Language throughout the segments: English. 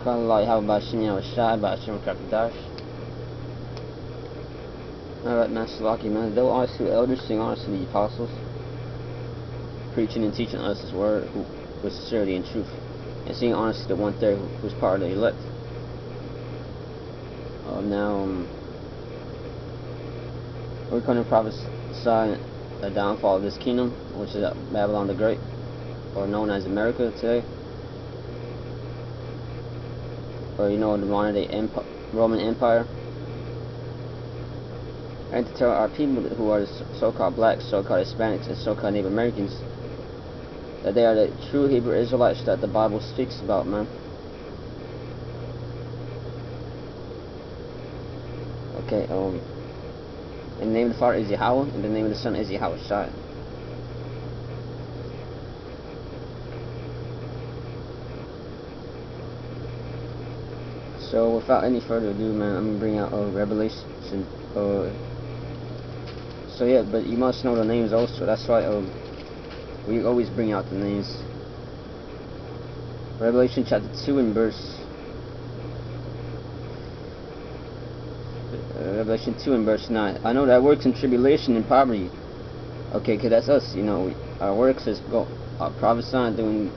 قال الله يهاب باشمية والشاعر باشم Krapadash. Alright, man, Salaki, man. Though honestly the elders sing honestly the apostles, preaching and teaching us his word who with sincerity and truth, and seeing honestly the one there who was part of the elect. We're going to prophesy the downfall of this kingdom, which is Babylon the Great, or known as America today, or the modern day Roman Empire, and to tell our people who are the so-called blacks, so-called Hispanics, and so-called Native Americans that they are the true Hebrew Israelites that the Bible speaks about, man. Okay, in the name of the Father is Yahweh, in the name of the Son is Yahweh Shai. So without any further ado, man, I'm gonna bring out Revelation. So yeah, but you must know the names also. That's why we always bring out the names. Revelation chapter 2 and verse. Revelation 2 and verse 9. I know that works in tribulation and poverty. Okay, cause that's us. Our works is prophesying, doing,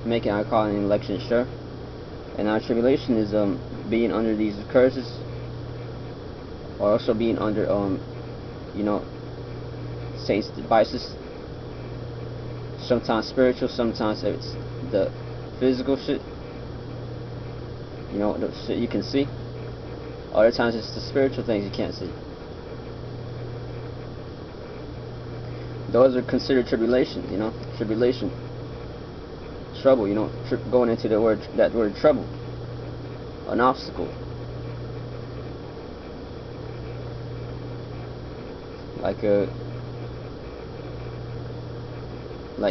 making our calling and election sure. And our tribulation is being under these curses, or also being under Satan's devices. Sometimes spiritual, sometimes it's the physical shit. The shit you can see. Other times it's the spiritual things you can't see. Those are considered tribulation. Tribulation. Trouble, going into that word trouble, an obstacle, like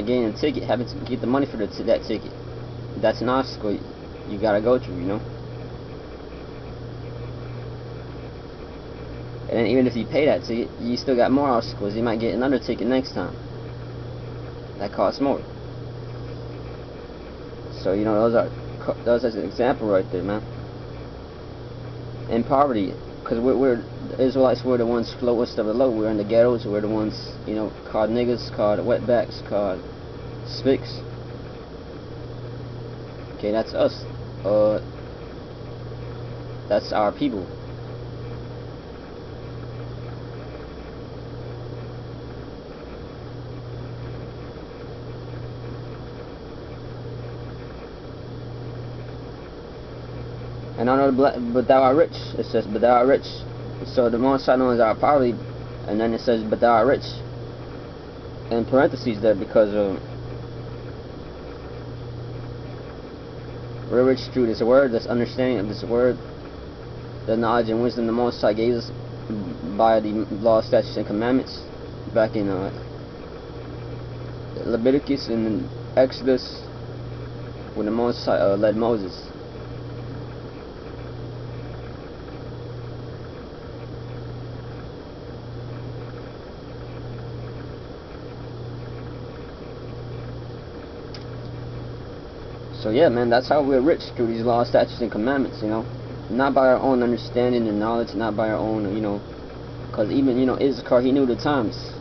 getting a ticket, having to get the money for that ticket. That's an obstacle you gotta go through, And then even if you pay that ticket, you still got more obstacles. You might get another ticket next time that costs more. So those as an example right there, man. And poverty, because we're the Israelites, we're the ones lowest of the low. We're in the ghettos. We're the ones called niggas, called wetbacks, called spicks. Okay, that's us. That's our people. And I know but thou art rich. It says, but thou art rich. So the most I know is our poverty, and then it says, but thou art rich. In parentheses there, because we're rich through this word, this understanding of this word, the knowledge and wisdom the Most High gave us by the law, statutes, and commandments back in Leviticus and Exodus, when the Most High led Moses. So yeah, man, that's how we're rich, through these laws, statutes, and commandments, not by our own understanding and knowledge, not by our own, because even, Issachar, he knew the times,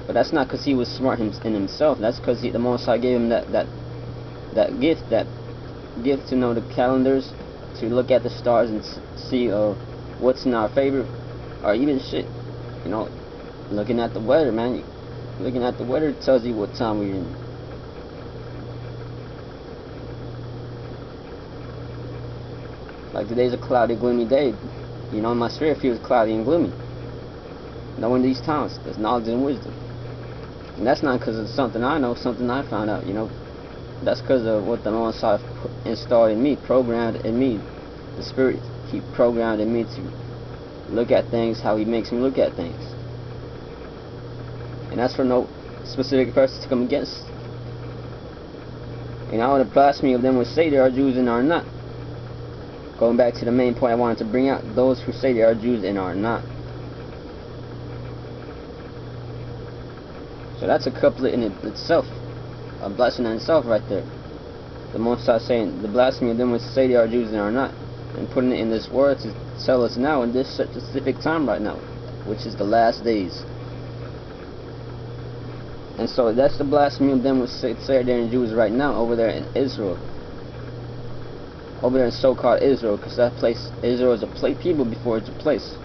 but that's not because he was smart in himself. That's because the Most High gave him that gift to know the calendars, to look at the stars and see what's in our favor, or even shit, looking at the weather, man. Looking at the weather tells you what time we're in. Like today's a cloudy, gloomy day. My spirit feels cloudy and gloomy. Knowing these times, there's knowledge and wisdom. And that's not because of something I know, something I found out, That's because of what the Most High installed in me, programmed in me. The Spirit, He programmed in me to look at things how He makes me look at things. And that's for no specific person to come against. And I would blasphemy of them would say they are Jews and are not. Going back to the main point I wanted to bring out, those who say they are Jews and are not. So that's a couplet in itself, a blessing in itself right there. The Most High saying the blasphemy of them which say they are Jews and are not, and putting it in this word to tell us now in this specific time right now, which is the last days. And so that's the blasphemy of them which say they're Jews right now over there in Israel, over there in so-called Israel, because that place, Israel is a people before it's a place.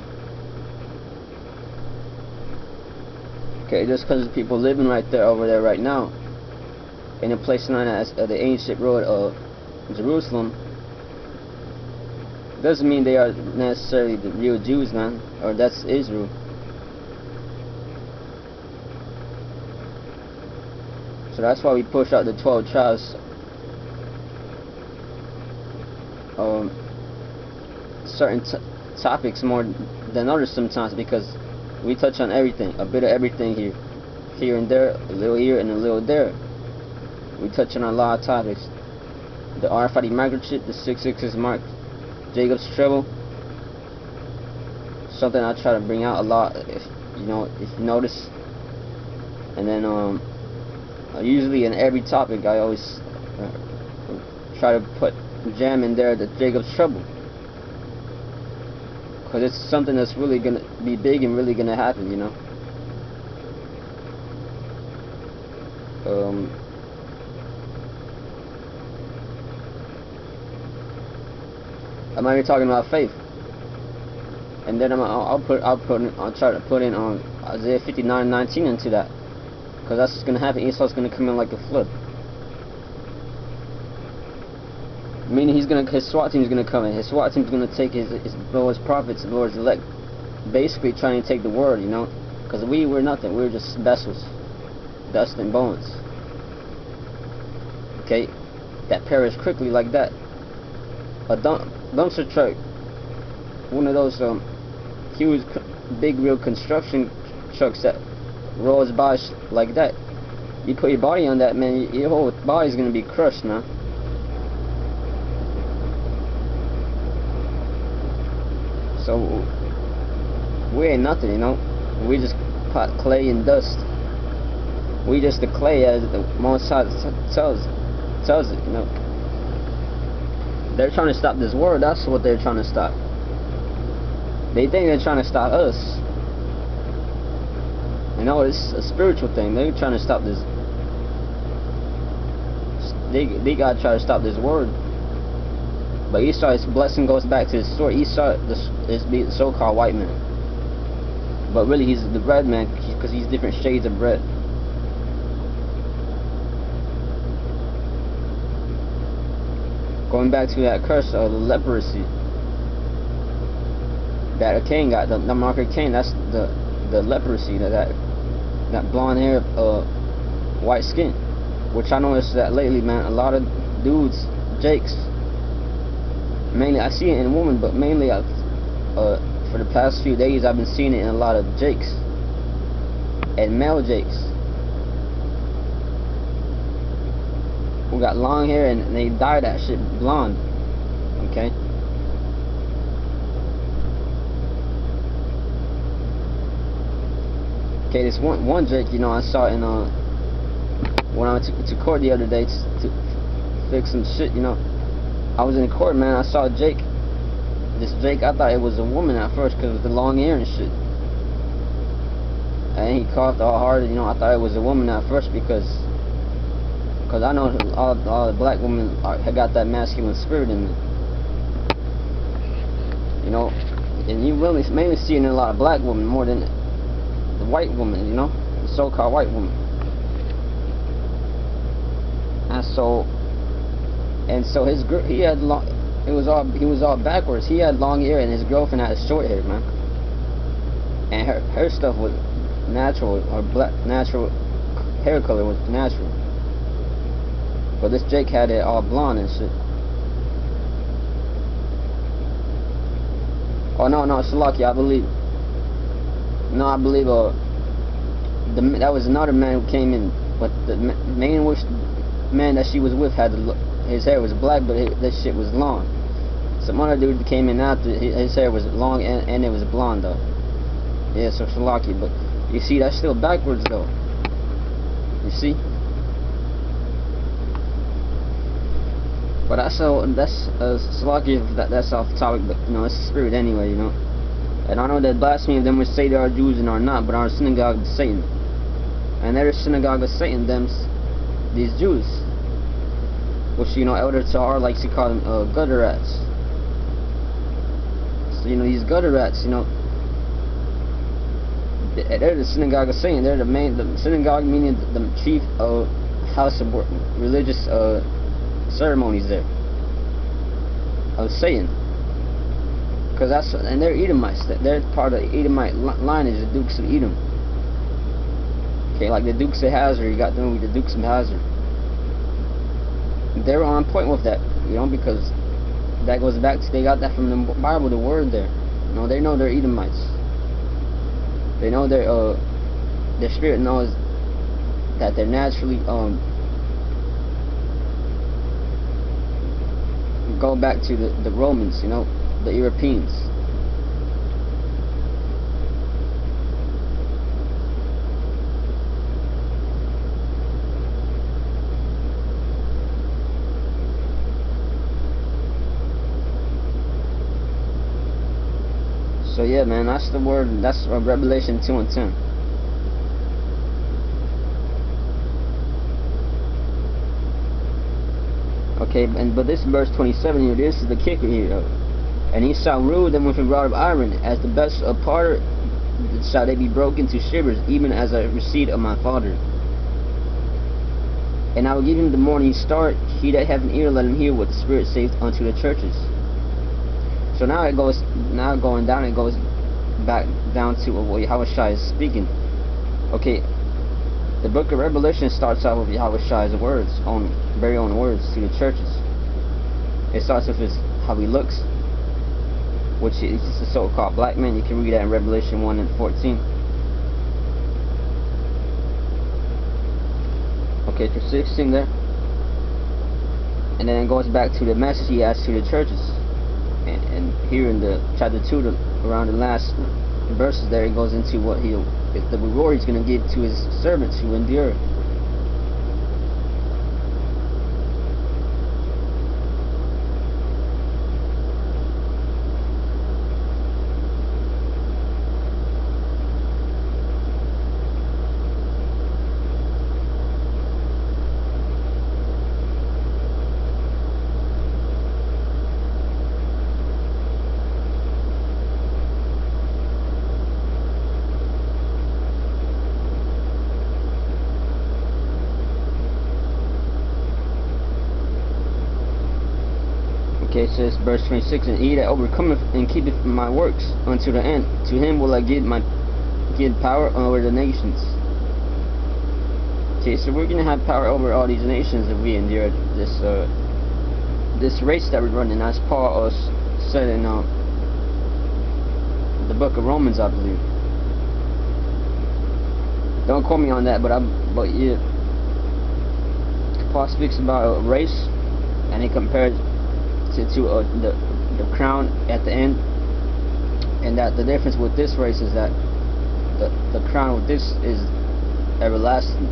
Okay, just because people living right there over there right now in a place known as the ancient road of Jerusalem doesn't mean they are necessarily the real Jews, man, or that's Israel. So that's why we push out the 12 tribes, certain topics more than others sometimes, because we touch on everything, a bit of everything here and there, a little here and a little there. We touch on a lot of topics. The R50 microchip, the 666 mark, Jacob's trouble. Something I try to bring out a lot, if you notice. And then usually in every topic, I always try to put jam in there, the Jacob's trouble, because it's something that's really gonna be big and really gonna happen, you know. I might be talking about faith, and then I'll try to put in on Isaiah 59:19 into that, because that's what's gonna happen. Esau's gonna come in like a flood, meaning his SWAT team's gonna come in. His SWAT team's gonna take his Lord's prophets, Lord's elect, basically trying to take the word, you know, because we're nothing. We're just vessels, dust and bones. Okay, that perish quickly like that. A dumpster truck, one of those huge, big, real construction trucks that rolls by like that. You put your body on that, man, your whole body's gonna be crushed, man. So we ain't nothing, you know. We just pot clay and dust. We just the clay, as the Most High tells it, you know. They're trying to stop this word. That's what they're trying to stop. They think they're trying to stop us. You know, it's a spiritual thing. They're trying to stop this. They gotta try to stop this word. But Esau's blessing goes back to his story. Esau is the so-called white man, but really he's the red man, because he's different shades of red. Going back to that curse of the leprosy that Cain got, the mark of Cain, that's the leprosy, that blonde hair, white skin, which I noticed that lately, man. A lot of dudes, Jakes, mainly I see it in women, but mainly for the past few days I've been seeing it in a lot of Jakes and male Jakes who got long hair and they dye that shit blonde. Okay, this one Jake, you know, I saw in when I went to court the other day to fix some shit, you know. I was in court, man. I saw Jake. This Jake, I thought it was a woman at first because of the long hair and shit. And he coughed all hard, you know. I thought it was a woman at first because I know all the black women have got that masculine spirit in them. You know, and you really mainly see it in a lot of black women more than the white woman, you know, the so-called white woman. And so he had long, he was all backwards. He had long hair and his girlfriend had short hair, man. And her stuff was natural, her natural hair color was natural. But this Jake had it all blonde and shit. Oh no, Salaki, I believe that was another man who came in, but the main man that she was with had his hair was black, but this shit was long. Some other dude came in after, his hair was long and it was blonde though. Yeah, so Salaki, but you see that's still backwards though. You see? But that's lucky if that's off topic, but you know, it's the spirit anyway, you know. And I know that blasphemy of them would say they are Jews and are not, but are a synagogue of Satan. And they're a synagogue of Satan, these Jews, which, you know, Elder Tahar likes to call them gutter rats. So, you know, these gutter rats, you know, they're the synagogue of Satan. They're the synagogue, meaning the chief house of religious ceremonies there of Satan. Because and they're Edomites. They're part of the Edomite lineage, the Dukes of Edom. Okay, like the Dukes of Hazzard, you got them with the Dukes of Hazzard. They were on point with that, you know, because that goes back to, they got that from the Bible, the word there. You know, they know they're Edomites. They know their spirit knows that they're naturally go back to the Romans, you know, the Europeans. So yeah, man, that's the word. That's Revelation 2:10. Okay, but this verse 27 here, this is the kicker here. And he shall rule them with a rod of iron, as the best of potter shall they be broken to shivers, even as a receipt of my Father. And I will give him the morning star. He that hath an ear, let him hear what the Spirit saith unto the churches. So now it goes, going down, it goes back down to what Yahushua is speaking. Okay, the book of Revelation starts out with Yahushua's words, very own words to the churches. It starts with how he looks, which is just a so-called black man. You can read that in Revelation 1:14. Okay, through 16 there. And then it goes back to the message he has to the churches. And here in the chapter 2, around the last verses there, it goes into what the reward he's going to give to his servants who endure. Okay, it says verse 26, and he that overcometh and keepeth my works unto the end, to him will I give power over the nations. Okay, so we're gonna have power over all these nations if we endure this race that we're running, as Paul said in the book of Romans, I believe. Don't quote me on that, but yeah, Paul speaks about a race, and he compares to the crown at the end, and that the difference with this race is that the crown with this is everlasting.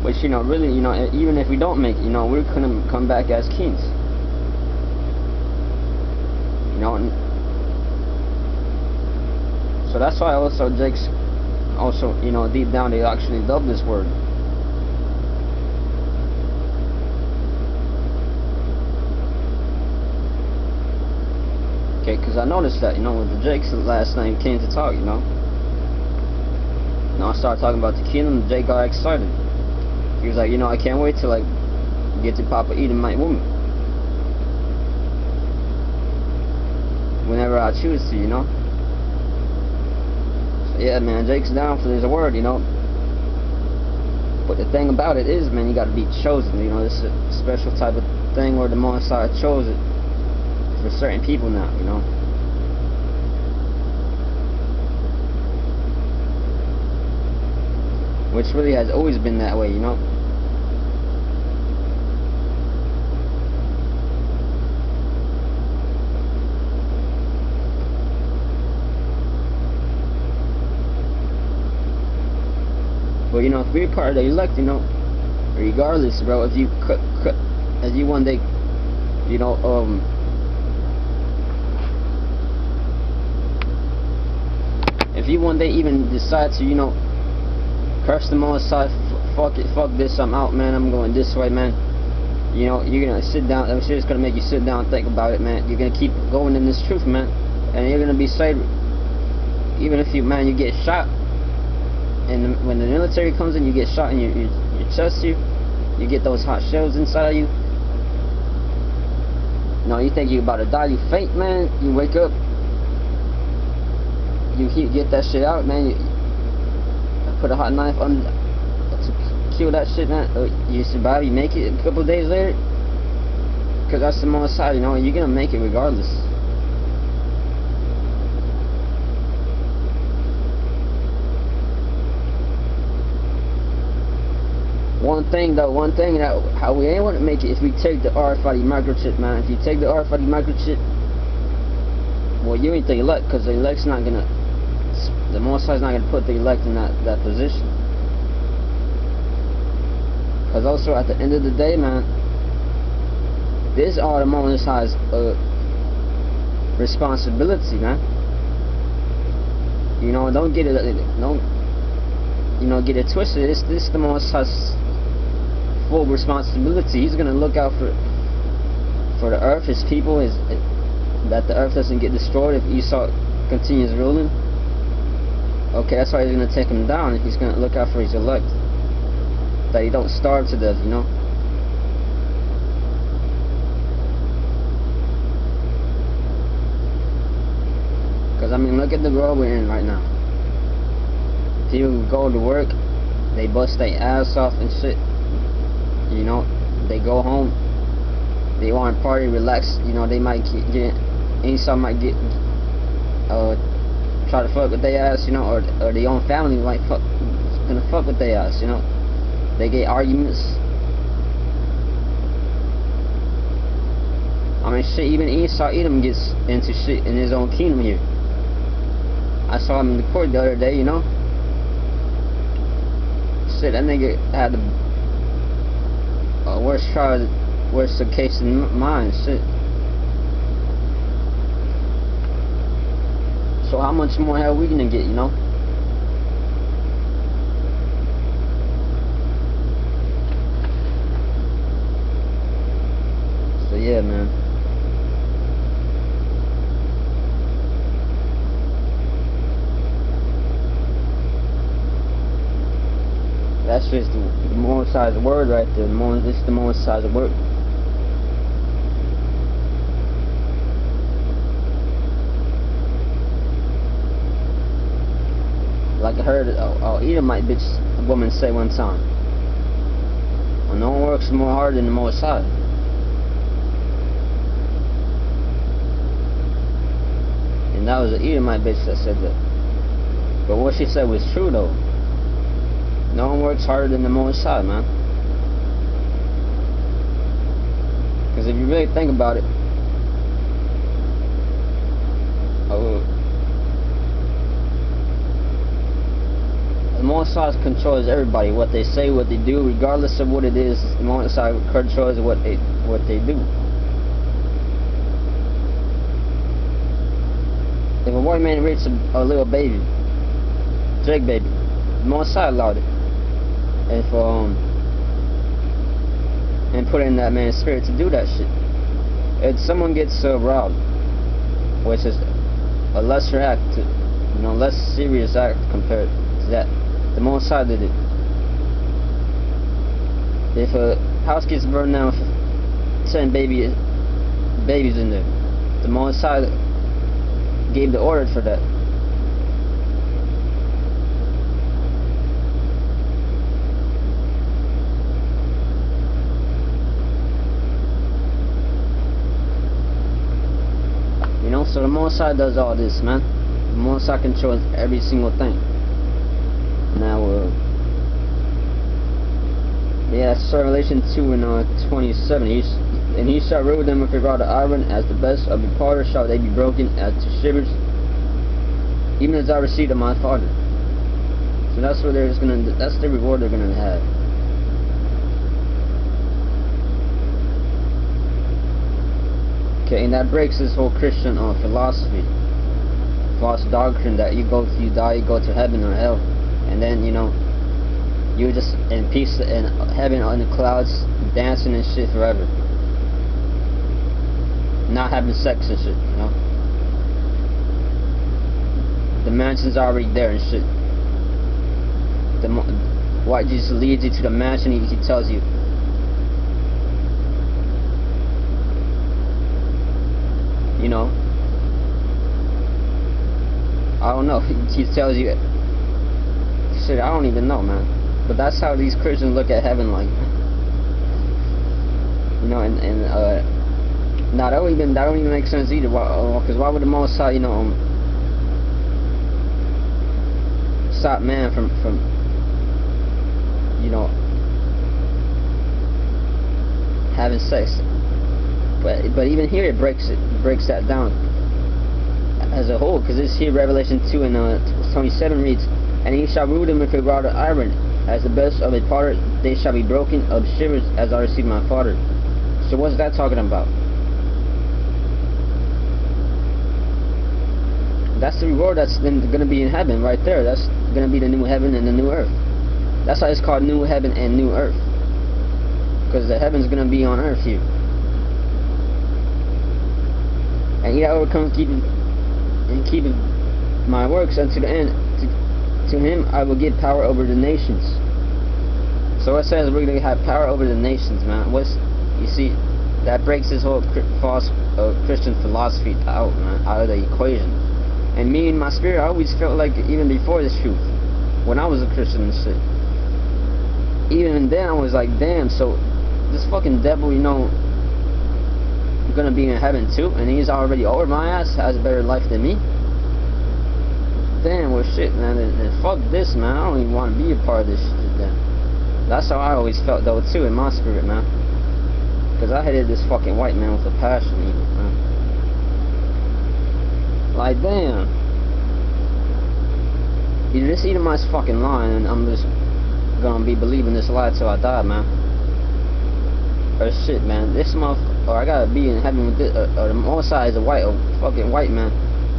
Which, you know, really, you know, even if we don't make it, you know, we're gonna come back as kings. You know, and so that's why also Jake's also, you know, deep down they actually love this word. Okay, because I noticed that, you know, with the Jakes last night came to talk, you know. And I started talking about the kingdom, Jake got excited. He was like, you know, I can't wait till, like, get to Papa Edomite woman. Whenever I choose to, you know. So, yeah, man, Jake's down for this word, you know. But the thing about it is, man, you gotta be chosen, you know. This is a special type of thing where the Most High chose it for certain people now, you know. Which really has always been that way, you know. But you know, if we're part of the elect, you know, regardless, bro, if you as you one day, you know, if you one day even decide to, you know, curse the Most High, fuck it, fuck this, I'm out, man, I'm going this way, man. You know, you're gonna sit down. That shit's gonna make you sit down and think about it, man. You're gonna keep going in this truth, man, and you're gonna be saved. Even if you, man, you get shot, and when the military comes in, you get shot in your chest, you get those hot shells inside of you. No, you think you're about to die, you faint, man. You wake up, you get that shit out, man. You put a hot knife on to kill that shit, man. You survive, you make it a couple days later, because that's the Most High, you know. You're gonna make it regardless. One thing that how we ain't want to make it is we take the RFID microchip, man. If you take the RFID microchip, well, you ain't the elect, because the elect's not gonna, the Most High's not gonna put the elect in that position. Because also at the end of the day, man, this is all the Most High's responsibility, man. You know, don't get it, you know, get it twisted. This the Most High's full responsibility. He's gonna look out for the earth, his people, that the earth doesn't get destroyed if Esau continues ruling. Okay, that's why he's gonna take him down. He's gonna look out for his elect, that he don't starve to death, you know. Because I mean, look at the world we're in right now. People go to work, they bust their ass off and shit. You know, they go home, they want to party, relax. You know, they might get Esau might get try to fuck with their ass, you know, or their own family might gonna fuck with their ass, you know. They get arguments. I mean, shit, even Esau Edom gets into shit in his own kingdom here. I saw him in the court the other day, you know. Shit, that nigga had a worse trial, worse case in mine, shit. So how much more hell we gonna get, you know? So yeah, man. That's just the Most High's word right there. This is the Most High's word. Like I heard Edomite bitch a woman say one time, well, no one works more hard than the Most High. And that was an Edomite bitch that said that. But what she said was true though. No one works harder than the Most High, man. Because if you really think about it, the Most High controls everybody. What they say, what they do, regardless of what it is, the Most High controls what they do. If a white man rapes a little baby, Drake baby, the Most High allowed it. And put in that man's spirit to do that shit. If someone gets robbed, which is a lesser act, you know, less serious act compared to that, the Most High did it. If a house gets burned down with 10 babies in there, the Most High gave the order for that. You know, so the Most High does all this, man. The Most High controls every single thing. Now, yeah, that's Revelation 2 and 27. And he shall rule them with a rod of iron, as the best of the potter shall they be broken as to shivers, even as I received of my Father. So that's what they're gonna. That's the reward they're gonna have. Okay, and that breaks this whole Christian philosophy, false doctrine that you die, you go to heaven or hell, and then you're just in peace in heaven on the clouds, dancing and shit forever, not having sex and shit. The mansion's already there and shit. Why Jesus leads you to the mansion? He tells you. I don't know. He tells you. Shit, I don't even know, man. But that's how these Christians look at heaven, like. That don't even make sense either. Because why would the Most High, stop man from having sex? But even here it breaks that down as a whole, because this here Revelation 2 and 27 reads, "And he shall rule them with a rod of iron, as the best of a potter; they shall be broken of shivers, as I received my Father." So what's that talking about? That's the reward that's going to be in heaven right there. That's going to be the new heaven and the new earth. That's why it's called new heaven and new earth, because the heaven's going to be on earth here. And he that overcomes keeping my works unto the end, to him I will give power over the nations. So it says we're going to have power over the nations, man. You see, that breaks this whole false Christian philosophy out, man, out of the equation. And me in my spirit, I always felt like, even before this truth, when I was a Christian and shit, even then I was like, damn, so this fucking devil, gonna be in heaven too, and he's already over my ass, has a better life than me. Damn, well shit, man, and fuck this, man. I don't even want to be a part of this shit then. That's how I always felt though too, in my spirit, man, because I hated this fucking white man with a passion, even, man. Like, damn, this Edomite's fucking lying, and I'm just gonna be believing this lie till I die, man. Or shit, man, this motherfucker, or I gotta be in heaven with this, or the Most High is a fucking white man,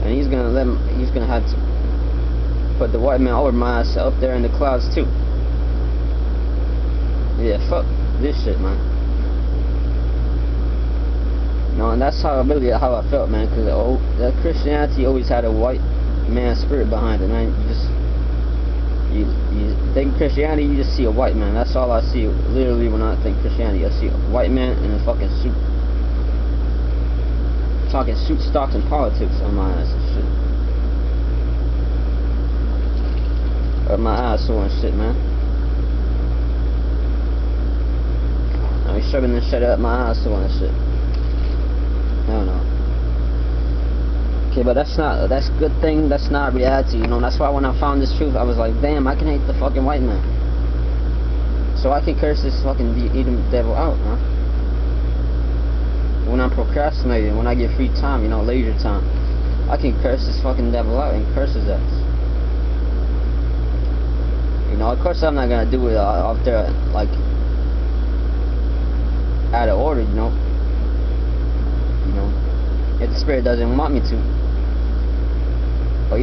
and he's gonna have to put the white man over my ass up there in the clouds too. Yeah, fuck this shit, man. And that's how I felt, man, because that Christianity always had a white man spirit behind it, man. You think Christianity, you just see a white man. That's all I see. Literally, when I think Christianity, I see a white man in a fucking suit, talking suit, stocks, and politics on my ass and shit, or my asshole and shit, man. I'm shoving this shit up my asshole and shit. I don't know. Okay, but that's a good thing. That's not reality, That's why when I found this truth, I was like, damn, I can hate the fucking white man, so I can curse this fucking devil out, man. When I'm procrastinating, when I get free time, leisure time, I can curse this fucking devil out and curse his ass. Of course I'm not gonna do it out there like out of order, if the spirit doesn't want me to. But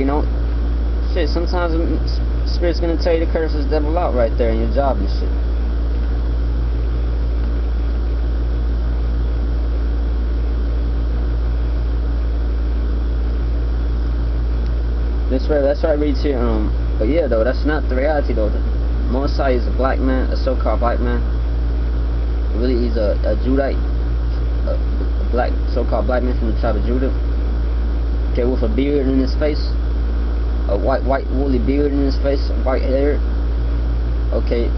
shit, sometimes the spirit's gonna tell you to curse this devil out right there in your job and shit. That's why I read here. But yeah, though, that's not the reality, though. Most High is a black man, a so-called black man. Really, he's a Judite, a black, so-called black man from the tribe of Judah. Okay, with a beard in his face, a white woolly beard in his face, white hair. Okay,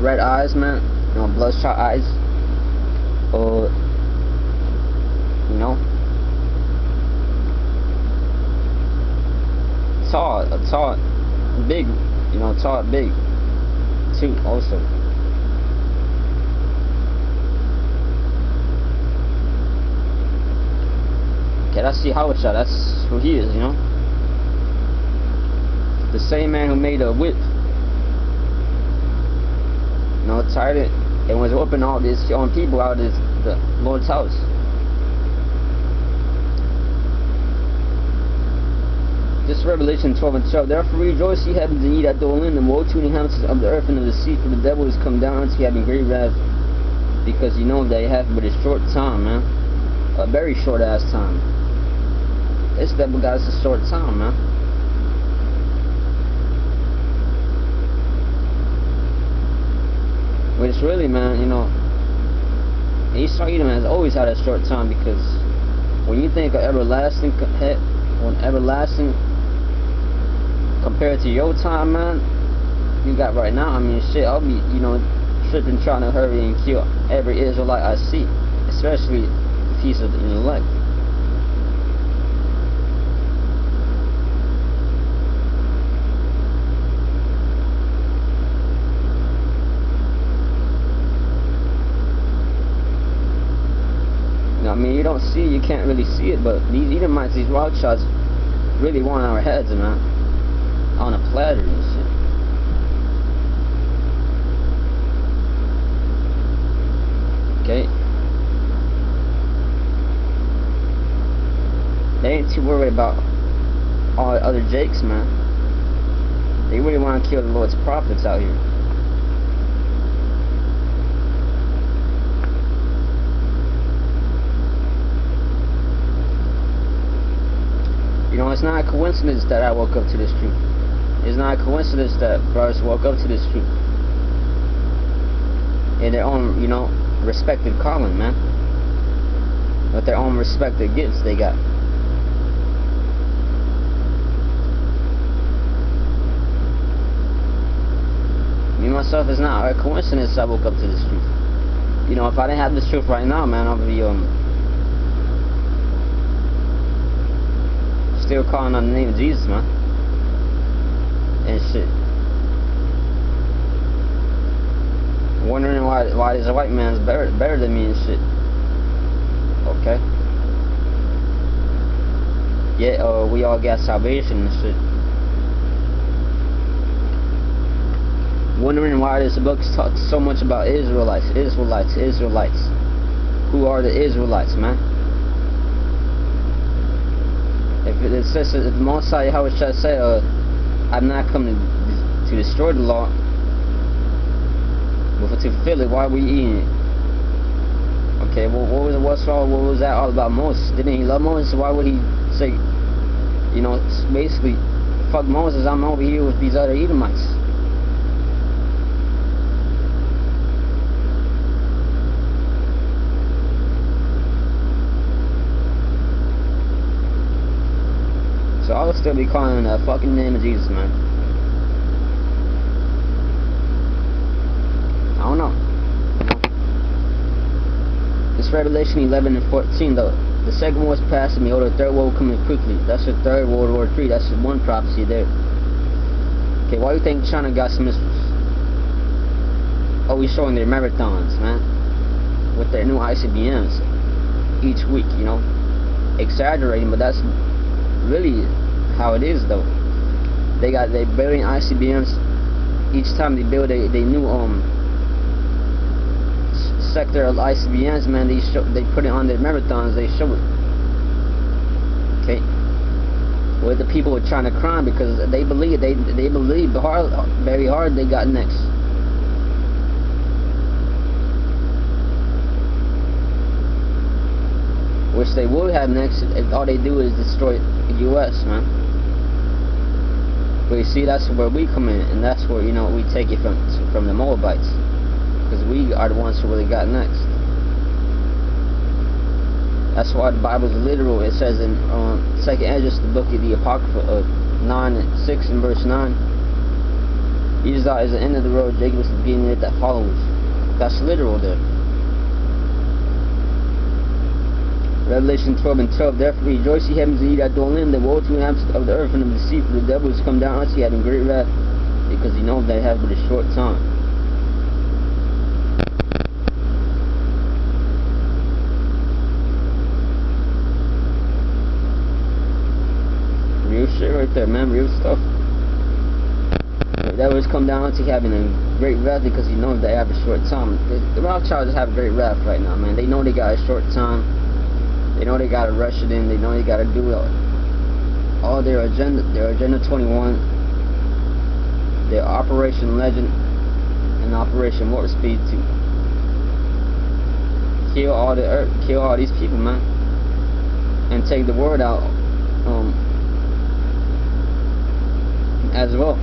red eyes, man. Bloodshot eyes. Tall, big, tall, big, too, also. Okay, that's Yahweh, that's who he is, The same man who made a whip, you know, tired it and was whipping all this on people out of the Lord's house. This Revelation 12 and 12. Therefore rejoice, ye heavens, and ye that dwell in them. Woe to the inhabitants of the earth and of the sea, for the devil is come down unto you having great wrath, because you know that you have but a short time, man. A very short ass time. This devil got us a short time, man. Which really, man, you know, Esau Edom has always had a short time, because when you think of everlasting, compared to your time, man, you got right now, I mean, shit, I'll be, you know, tripping trying to hurry and kill every Israelite I see, especially the piece of the elect. I mean, you don't see it, you can't really see it, but these Edomites, these Rothschilds, really want our heads, man, on a platter and shit. Okay. They ain't too worried about all the other Jakes, man. They really want to kill the Lord's prophets out here. You know, it's not a coincidence that I woke up to this truth. It's not a coincidence that brothers woke up to this truth in their own, you know, respective calling, man. With their own respective gifts they got. Me myself, is not a coincidence I woke up to this truth. You know, if I didn't have this truth right now, man, I'll be still calling on the name of Jesus, man, and shit. Wondering why this white man's better than me and shit. Okay. Yeah, we all got salvation and shit. Wondering why this book talks so much about Israelites. Who are the Israelites, man? If it says, if the Most High Yahweh shall say, I'm not coming to destroy the law, but to fulfill it, why are we eating it? Okay, well, what was that all about Moses? Didn't he love Moses? Why would he say, you know, basically, fuck Moses, I'm over here with these other Edomites? So I would still be calling the fucking name of Jesus, man. I don't know. It's Revelation 11 and 14 though. The second war is passing me, the third war coming quickly. That's the third World War III. That's the one prophecy there. Okay, why do you think China got some missiles? Oh, we showing their marathons, man, with their new ICBMs each week, you know. Exaggerating, but that's really how it is though. They building ICBMs each time they build a new sector of ICBMs, man. They put it on their marathons, they show it. Okay, where the people are trying to cry because they believe very hard they got next. Which they will have next if all they do is destroy the U.S., man. But you see, that's where we come in, and that's where, you know, we take it from the Moabites, because we are the ones who really got next. That's why the Bible's literal. It says in 2nd Esdras, the book of the Apocrypha, 6 and verse 9, Esau is the end of the road, Jacob is the beginning of that follows. That's literal there. Revelation 12 and 12. Therefore rejoice, ye heavens, and ye that dwell in them. Woe to the inhabitants of the earth and of the sea, for the devil is come down unto you having great wrath, because he knows that he has but a short time. Real shit right there, man. Real stuff. that was come down to having a great wrath because he knows they have a short time. The Rothschilds have a great wrath right now, man. They know they got a short time. They know they gotta rush it in. They know they gotta do all their agenda. Their Agenda 21, their Operation Legend, and Operation Warp Speed to kill all the earth, kill all these people, man, and take the word out as well.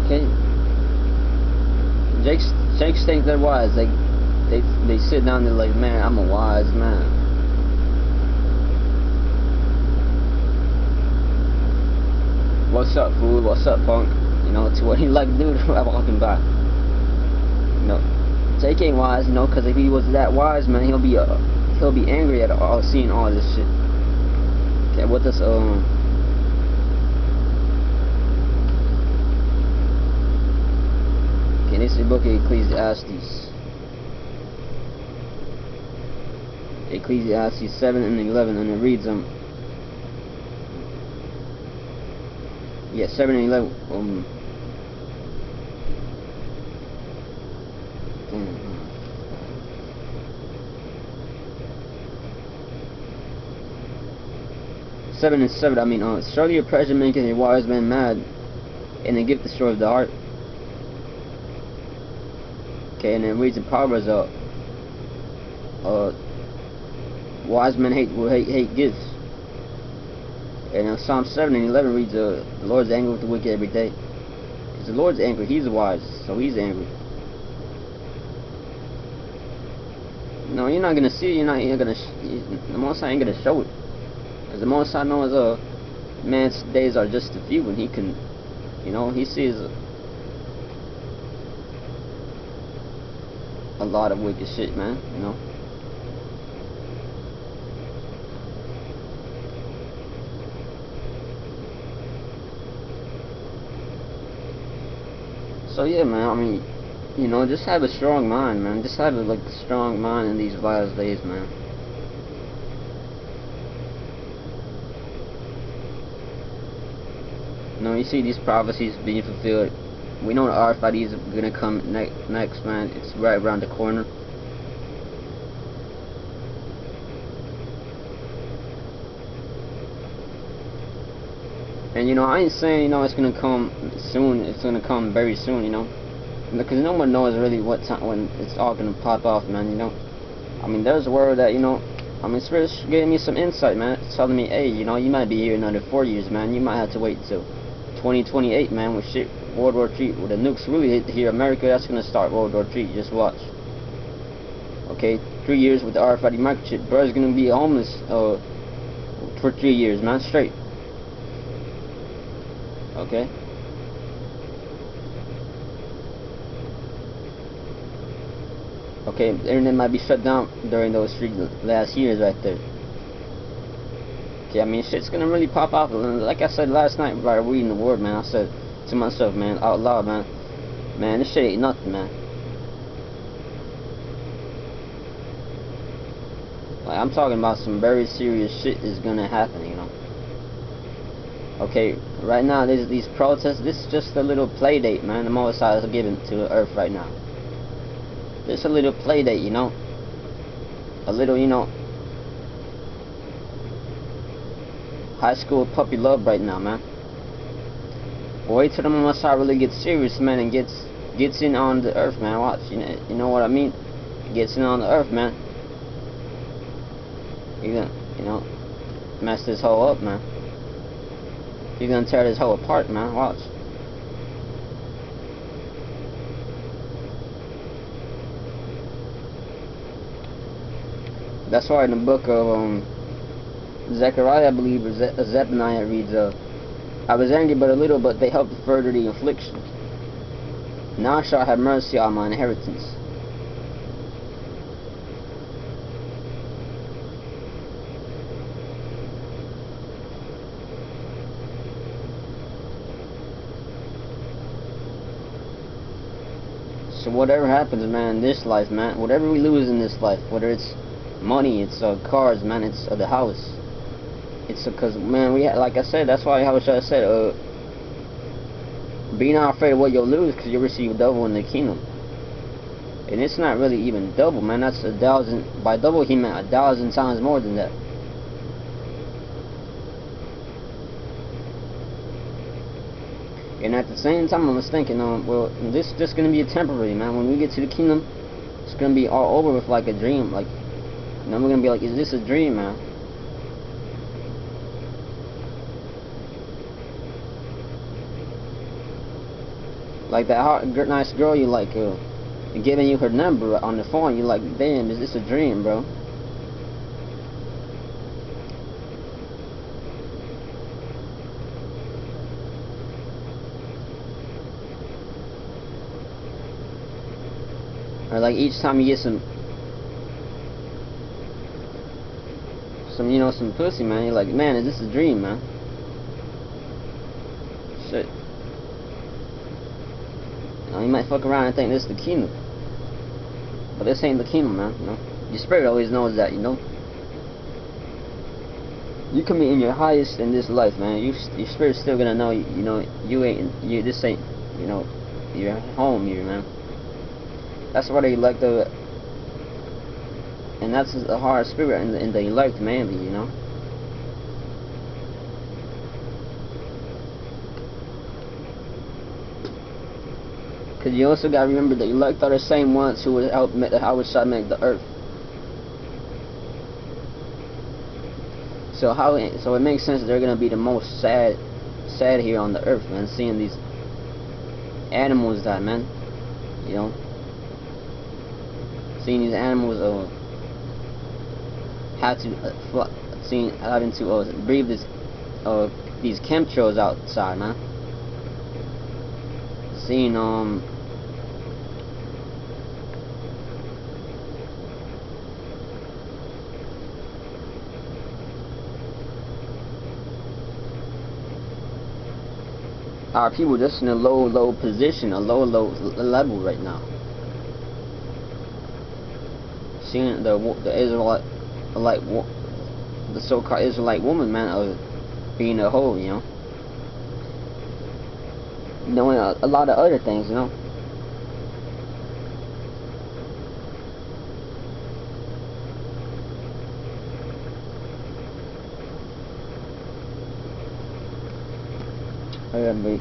Okay, Jakes think they're wise. They sit down there like, man, I'm a wise man. What's up, fool? What's up, punk? You know, to what he like to do walking by. You know, Jake ain't wise, you know, because if he was that wise, man, he'll be angry at seeing all this shit. Okay, what this okay, this is the book of Ecclesiastes. Ecclesiastes 7 and 11, and it reads yeah, 7 and 11 7 and 7, I mean, surely a pleasure maketh a wise man mad, and a gift destroys the heart. Okay, and it reads in Proverbs, wise men hate gifts. And Psalm 7 and 11 reads, the Lord's angry with the wicked every day. Because the Lord's angry, he's wise, so he's angry. No, you're not gonna see it, the Most High ain't gonna show it. Because the Most High knows man's days are just a few, and he can, you know, he sees a lot of wicked shit, man, you know. So yeah, man, I mean, you know, just have a strong mind, man. Just have a strong mind in these last days, man. You know, you see these prophecies being fulfilled. We know the RFID is gonna come next, man. It's right around the corner. And you know, I ain't saying, you know, it's gonna come soon. It's gonna come very soon, you know, because no one knows really what time when it's all gonna pop off, man. You know, I mean, there's a word that, you know, I mean, Spirit's giving me some insight, man. It's telling me, hey, you know, you might be here in another 4 years, man. You might have to wait till 2028, man. With shit, World War III, with the nukes really hit here, America, that's gonna start World War III. Just watch. Okay, 3 years with the RFID microchip, bro's gonna be homeless for 3 years, man, straight. Okay. Okay, the internet might be shut down during those 3 last years right there. Okay, I mean, shit's gonna really pop off. Like I said last night by reading the word, man, I said to myself, man, out loud, man, this shit ain't nothing, man. Like, I'm talking about some very serious shit is gonna happen, you know. Okay, right now, these protests, this is just a little play date, man, the Most High is giving to the earth right now. Just a little play date, you know. A little, you know, high school puppy love right now, man. Wait till the Most High really gets serious, man, and gets in on the earth, man. Watch, you know what I mean? Gets in on the earth, man. He's gonna, you know, mess this whole up, man. He's gonna tear this whole apart, man. Watch. That's why in the book of Zechariah, I believe, or Zephaniah, reads, I was angry but a little, but they helped further the affliction. Now I shall have mercy on my inheritance. So whatever happens, man, in this life, man, whatever we lose in this life, whether it's money, it's cars, man, it's the house. It's because, man, like I said, that's why I was trying to say, be not afraid of what you'll lose, because you'll receive double in the kingdom. And it's not really even double, man. That's 1,000. By double, he meant 1,000 times more than that. And at the same time, I was thinking, well, this is just gonna be a temporary, man. When we get to the kingdom, it's gonna be all over with like a dream. Like, we're gonna be like, is this a dream, man? Like that hot, nice girl you like, giving you her number on the phone. You're like, damn, is this a dream, bro? Or like each time you get some some pussy, man, you're like, man, is this a dream, man? Shit. You might fuck around and think this is the kingdom, but this ain't the kingdom, man. Your spirit always knows that, You can be in your highest in this life, man. Your spirit's still gonna know, this ain't, your home here, man. That's why they elect and that's the hard spirit in the elect man, Because you also gotta remember the elect are the same ones who would help make the earth. So it makes sense that they're gonna be the most sad here on the earth, man. Seeing these animals die, man. Seeing these animals having to breathe these chemtrails outside, man. Seeing our people just in a low position, a low level right now. Seeing the Israelite, the so-called Israelite woman, man, being a hoe, knowing a lot of other things,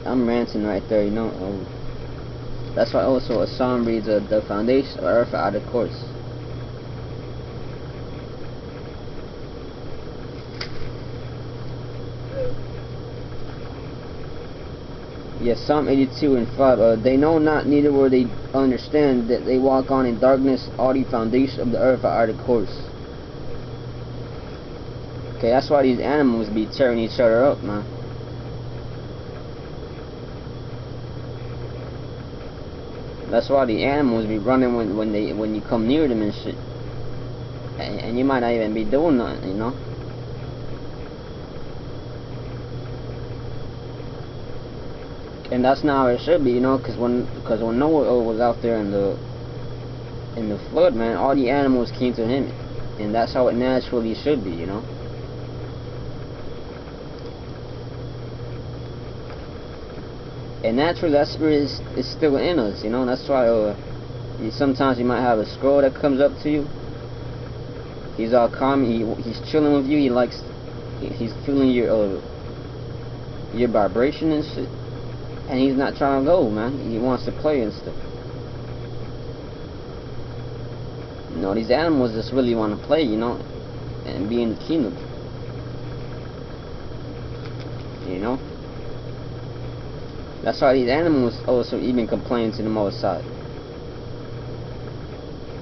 I'm ranting right there, that's why also a psalm reads, the foundation of earth out of course. Yes, Psalm 82 and 5. They know not, neither will they understand, that they walk on in darkness. All the foundation of the earth are out of course. Okay, that's why these animals be tearing each other up, man. That's why the animals be running when you come near them and shit. And you might not even be doing nothing, And that's not how it should be, because when Noah was out there in the flood, man, all the animals came to him, and that's how it naturally should be, And naturally, that spirit is still in us, That's why sometimes you might have a scroll that comes up to you. He's all calm. He's chilling with you. He's feeling your vibration and shit. And he's not trying to go, man. He wants to play and stuff. These animals just really want to play, and be in the kingdom. That's why these animals also even complain to the Most High.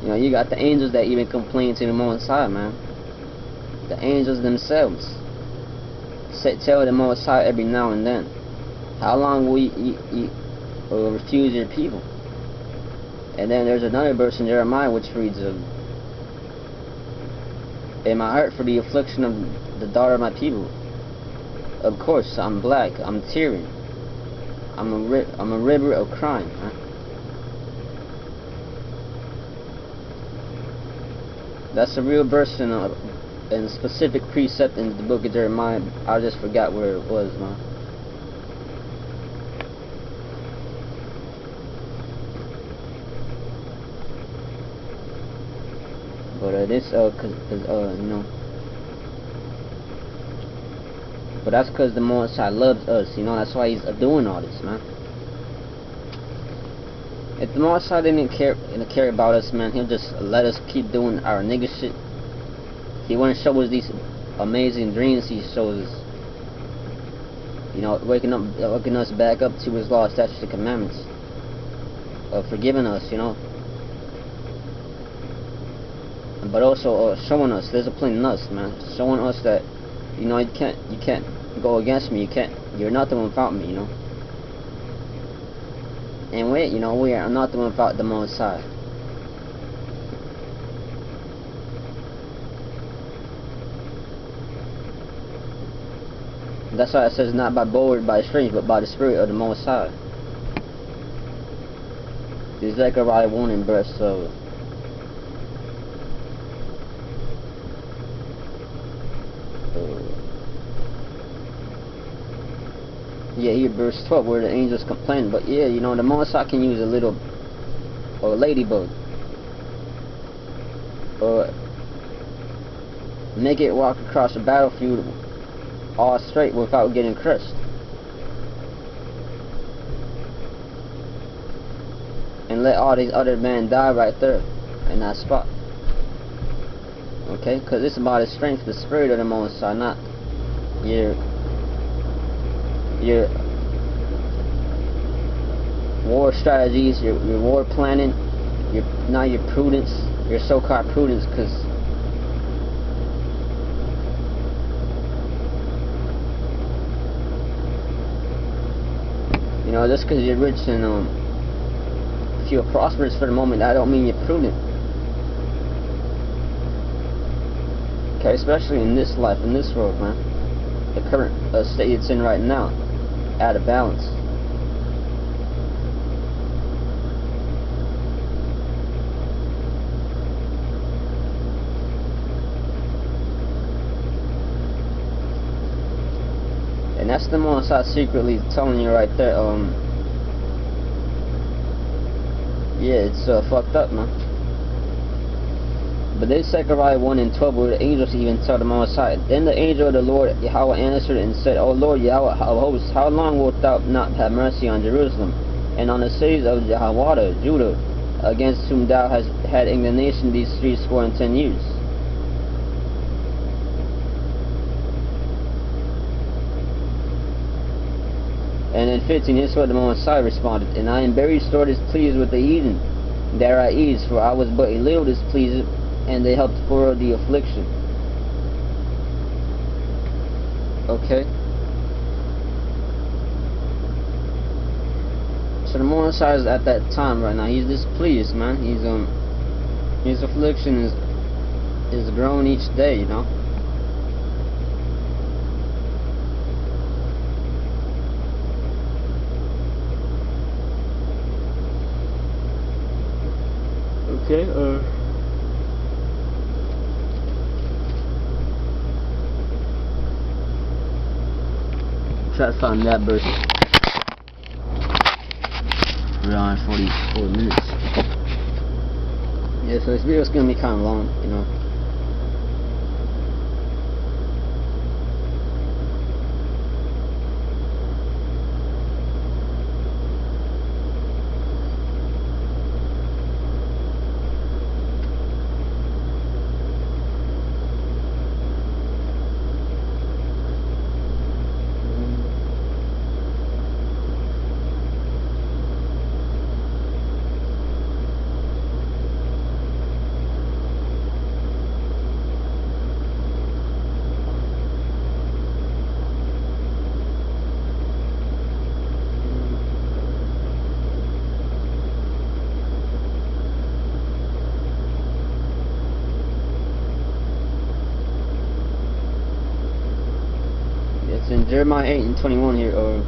You got the angels that even complain to the Most High, man. The angels themselves tell the Most High every now and then, how long will you refuse your people? And then there's another verse in Jeremiah which reads, in my heart for the affliction of the daughter of my people. Of course, I'm black, I'm tearing. I'm a river of crying, huh? That's a real verse in a specific precept in the book of Jeremiah. I just forgot where it was, man. But this, you know. But that's because the Most High loves us, you know. That's why He's doing all this, man. If the Most High didn't care about us, man, He'll just let us keep doing our nigga shit. He wouldn't show us these amazing dreams. He shows us, you know, waking us back up to His law, statutes, and commandments, forgiving us, you know. But also showing us, disciplining us, man, showing us that, you know, you can't go against me. You're nothing without me, you know. And we are nothing without the Most High. That's why it says not by bow or by strength, but by the Spirit of the Most High. This Zechariah 1 and verse yeah, here verse 12 where the angels complain. But yeah, you know, the Most High can use a little ladybug, or make it walk across the battlefield all straight without getting crushed, and let all these other men die right there in that spot. Okay, because it's about the strength, the Spirit of the Most High, not your war strategies, your war planning, not your prudence, your so-called prudence, because you know, just because you're rich and if you're prosperous for the moment, that don't mean you're prudent. Okay, especially in this life, in this world, man. The current state it's in right now, out of balance. And that's the Most High secretly telling you right there. Yeah, it's fucked up, man. But this Zechariah 1 and 12, where the angels even tell the Most High. Then the angel of the Lord Yahweh answered and said, O Lord Yahweh of hosts, how long wilt thou not have mercy on Jerusalem, and on the cities of Jehoiada, Judah, against whom thou hast had indignation these 70 years? And in 15, here's what the Most High responded, And I am very sore displeased with the heathen that are at ease, for I was but a little displeased, and they helped forward the affliction. Okay. So the Most High is at that time right now. He's displeased, man. His affliction is growing each day, you know. Okay. Try to find that verse. We're on 44 minutes. Yeah, so this video is gonna be kind of long, you know. In Jeremiah 8 and 21 here, or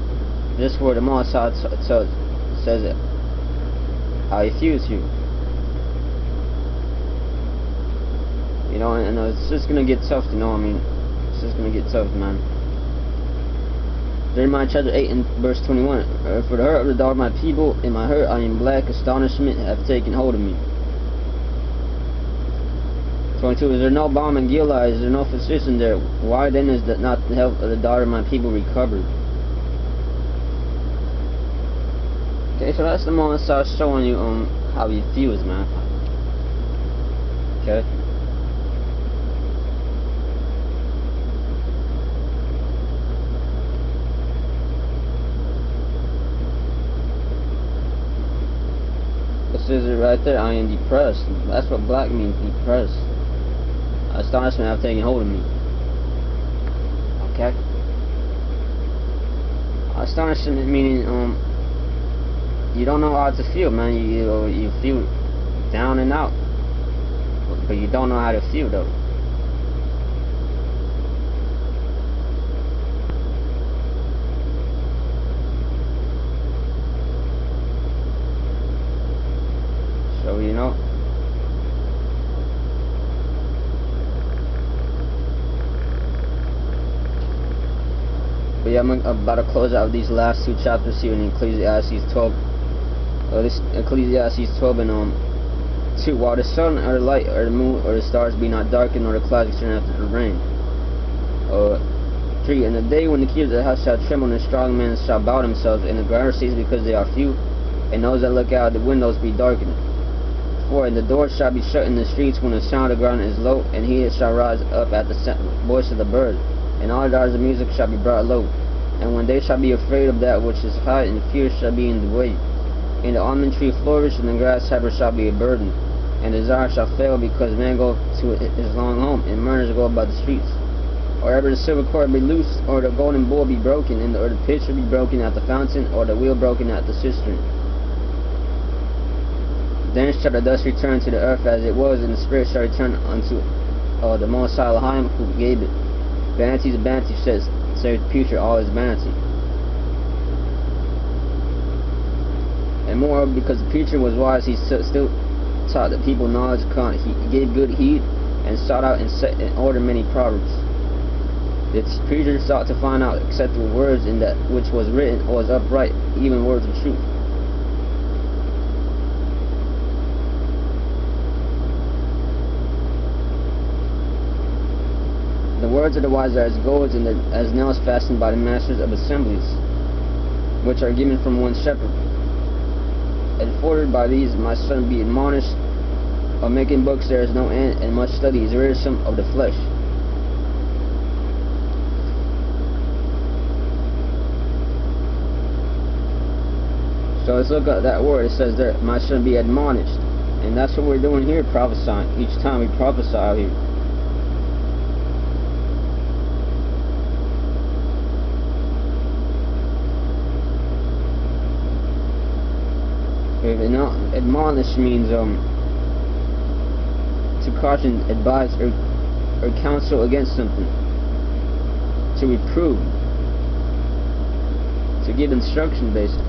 this word the Most High says it. I refuse you. You know, and it's just gonna get tough, you know. I mean, it's just gonna get tough, man. Jeremiah chapter 8 and verse 21. For the hurt of the daughter of my people, in my hurt I am black, astonishment hath taken hold of me. 22. Is there no balm in Gilead? Is there no physician there? Why then is that not the health of the daughter of my people recovered? Okay, so that's the moment I start showing you how he feels, man. Okay. It says it right there, I am depressed. That's what black means, depressed. Astonishment have taken hold of me. Okay? Astonishment meaning you don't know how to feel, man. You feel down and out, but you don't know how to feel though. So you know. But yeah, I'm about to close out these last two chapters here in Ecclesiastes 12. This Ecclesiastes 12 and 2. While the sun or the light or the moon or the stars be not darkened, nor the clouds return after the rain. 3. In the day when the keys of the house shall tremble, and the strong men shall bow themselves, and the ground cease because they are few, and those that look out of the windows be darkened. 4. And the doors shall be shut in the streets when the sound of the ground is low, and he shall rise up at the voice of the bird, and all the daughters of music shall be brought low. And when they shall be afraid of that which is high, and fear shall be in the way. And the almond tree flourish, and the grasshopper shall be a burden. And desire shall fail, because man go to his long home, and mourners go about the streets. Or ever the silver cord be loosed, or the golden bowl be broken, or the pitcher be broken at the fountain, or the wheel broken at the cistern. Then shall the dust return to the earth as it was, and the spirit shall return unto the Most High Elohim who gave it. Vanity is vanity, says the future, all is vanity. And moreover, because the preacher was wise, he still taught the people knowledge. He gave good heed, and sought out and set in order many proverbs. The preacher sought to find out acceptable words in that which was written or was upright, even words of truth. The words of the wise are as goads, and as nails fastened by the masters of assemblies, which are given from one shepherd. And forwarded by these, my son, be admonished. Of making books there is no end, and much study is wearisome of the flesh. So let's look at that word. It says there, my son, be admonished. And that's what we're doing here, prophesying. Each time we prophesy out here. Admonish means to caution, advise, or counsel against something, to reprove, to give instruction, basically.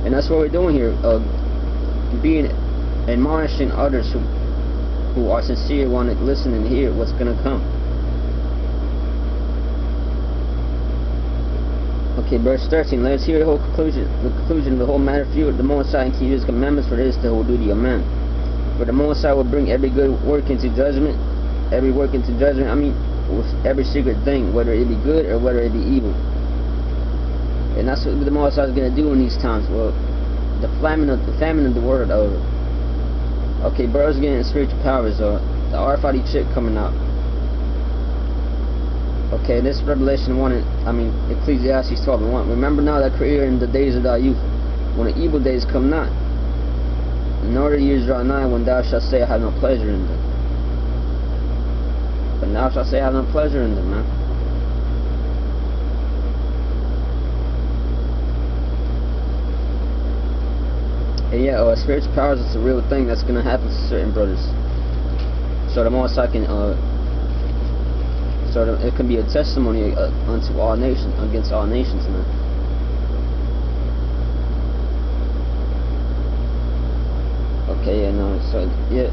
And that's what we're doing here, being admonishing others who are sincere, want to listen and hear what's going to come. Okay, verse 13. Let us hear the whole conclusion of the whole matter. Fear the Most High and keep His commandments, for this is the whole duty of man. For the Most High will bring every good work into judgment. Every work into judgment, I mean, with every secret thing, whether it be good or whether it be evil. And that's what the Most High is going to do in these times. Well, the famine of the word. Okay, bro's getting spiritual powers. The RFID chip coming out. Okay, this Revelation 1, Ecclesiastes 12 and 1. Remember now that Creator in the days of thy youth, when the evil days come not, nor the years draw nigh, when thou shalt say, I have no pleasure in them. But thou shalt say, I have no pleasure in them, man. And yeah, spiritual powers is a real thing that's going to happen to certain brothers. So the Most High can, it can be a testimony unto all nations, against all nations, man. Okay, so yeah,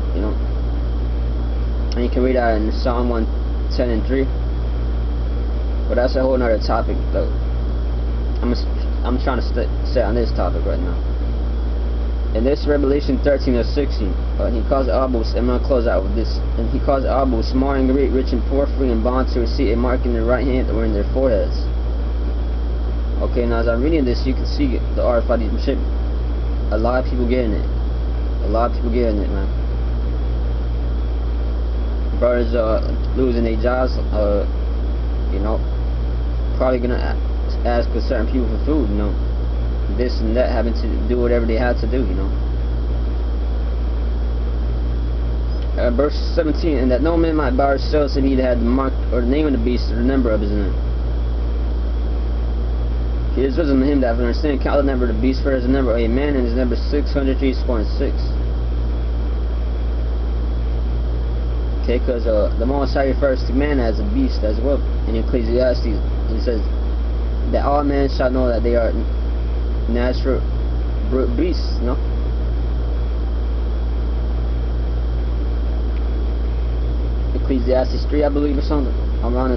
And you can read that in Psalm 110 and 3. But that's a whole nother topic though. I'm trying to stay on this topic right now. In this Revelation 13 or 16, he calls Abu, I'm going to close out with this. And he calls Abu small and great, rich and poor, free and bond to receive a mark in their right hand or in their foreheads. Okay, now as I'm reading this, you can see the RFID chip. A lot of people getting it. A lot of people getting it, man. Brothers losing their jobs, you know, probably gonna ask for certain people for food, you know, this and that, having to do whatever they had to do, you know. Verse 17, and that no man might buy or sell save he that had the mark or the name of the beast or the number of his name. He is wisdom to him that have understanding. Count the number of the beast, for his number of a man, and his number 603.6. Okay, because the Most High refers to man as a beast as well. In Ecclesiastes, he says that all men shall know that they are natural beasts, you know. Ecclesiastes 3, I believe, or something. I'm around